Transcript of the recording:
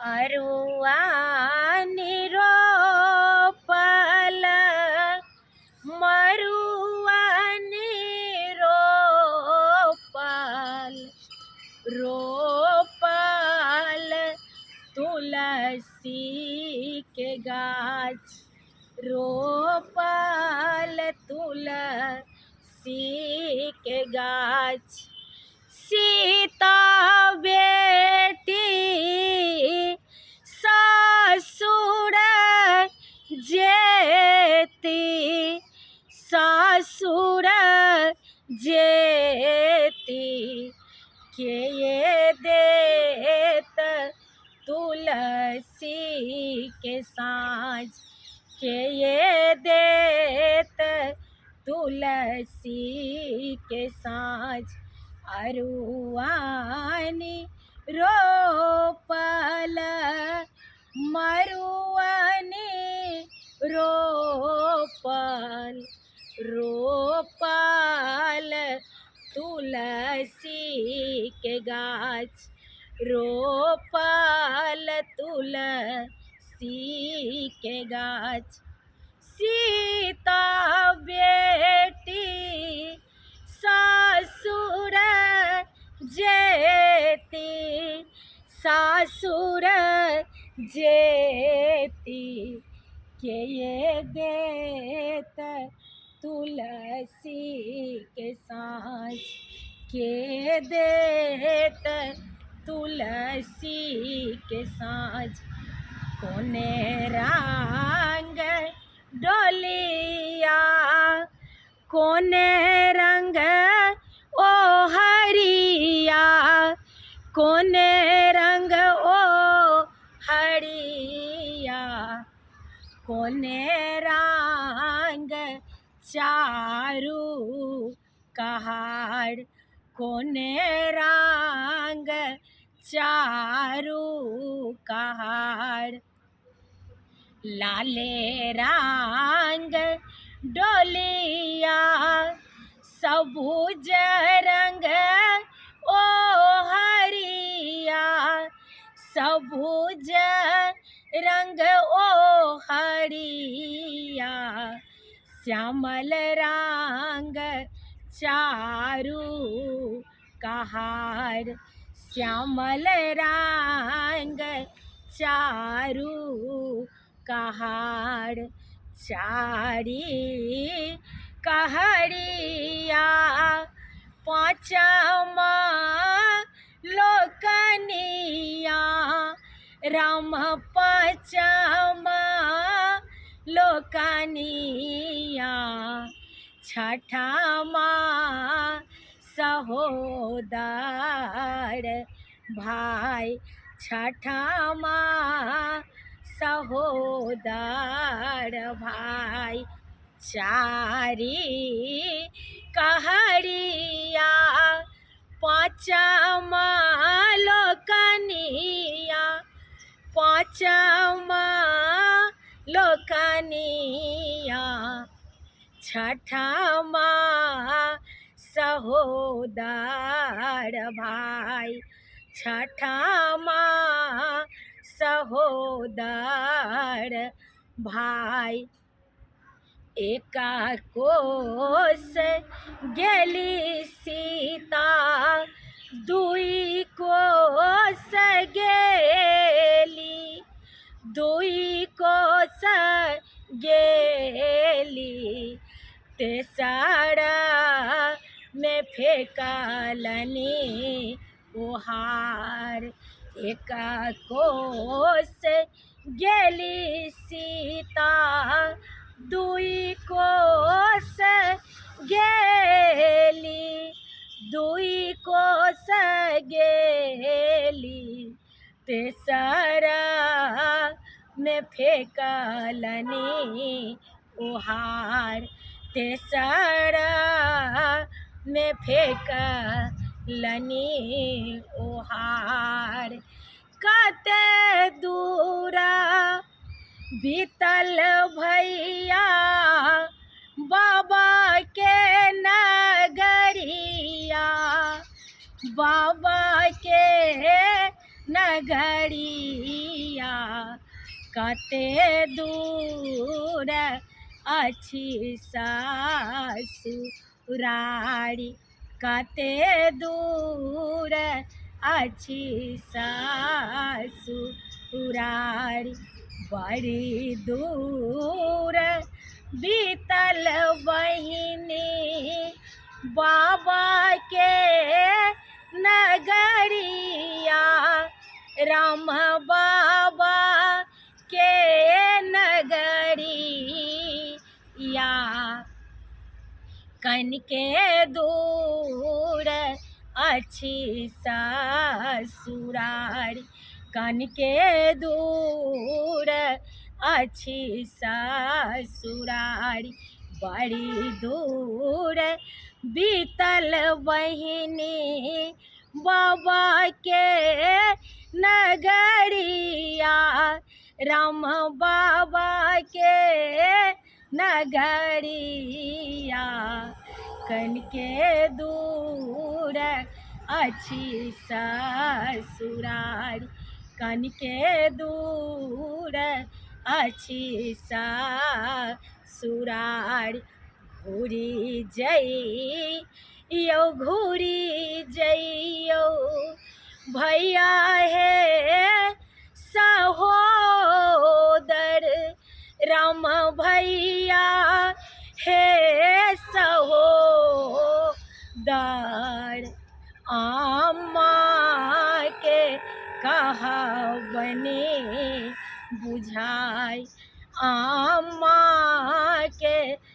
अरुआ निरोपल मरुआ निरोपल रोपल तुलसी के गाछ रोपल तुलसी के गाछ। सीता बेटी ससुर जेती ससुर जेती के ये देत तुलसी के साँझ के ये देत तुलसी के साँझ। अरुआनी रोपल मरुआनी रोपल रोपल तुलसी के गाछ रोपल तुलसी के गाछ। सीता बेटी ससुर जेती ससुर जेती के ये देत तुलसी के साँझ के देत तुलसी के साँझ। कोने रंग डोलिया कोने रंग ओ हरिया कोने रंग ओ हरिया कोने रंग चारू कहाड़ कोने रंग चारू कहाड़। लाले रंग डोलिया सबुज रंग ओ हरिया सबुज रंग ओ हरिया श्यामल रंग चारू कहाड़ श्यामल रंग चारू कहाड़। चारी कहरिया पाँचमा लोकनिया राम पाँचमा लोकनिया छठमा सहोदर भाई छठमा सहोदर भाई। चारी कहरिया पाँचमा लोकनिया पाँचमा लोकनिया छठमा सहोदर भाई छठमा सहोदर भाई। एका कोस गेली सीता दुई कोस गेली दुई कोस गेली तेसरा में फेंकलनी ओहार। एका कोस गेली सीता दुई कोस गेली दुई कोस गेली तेसरा में फेंकलनी ओहार तेसरा में फेंकलनी ओहार। कते दूरा बीतल भैया बाबा के नगरिया बाबा के नगरिया कते दूर अछि ससुरारी, कते दूर अछि ससुरारी, बड़ी दूर बीतल बहिनी बाबा के नगरिया, राम बाबा के नगरिया, कनके दूर अछि ससुरारी, कनके दूर अछि ससुरारी, बड़ी दूर बीतल बहिनी बाबा के नगरिया, राम बाबा के नगरिया, कनके दूर अछि ससुरारी, कनके दूर अछि ससुरारी, घुरी जइयो घुरी जइयो भैया हे सहोदर, राम भैया हे सहोदर, अम्मा के कहावने बुझाई, अम्मा के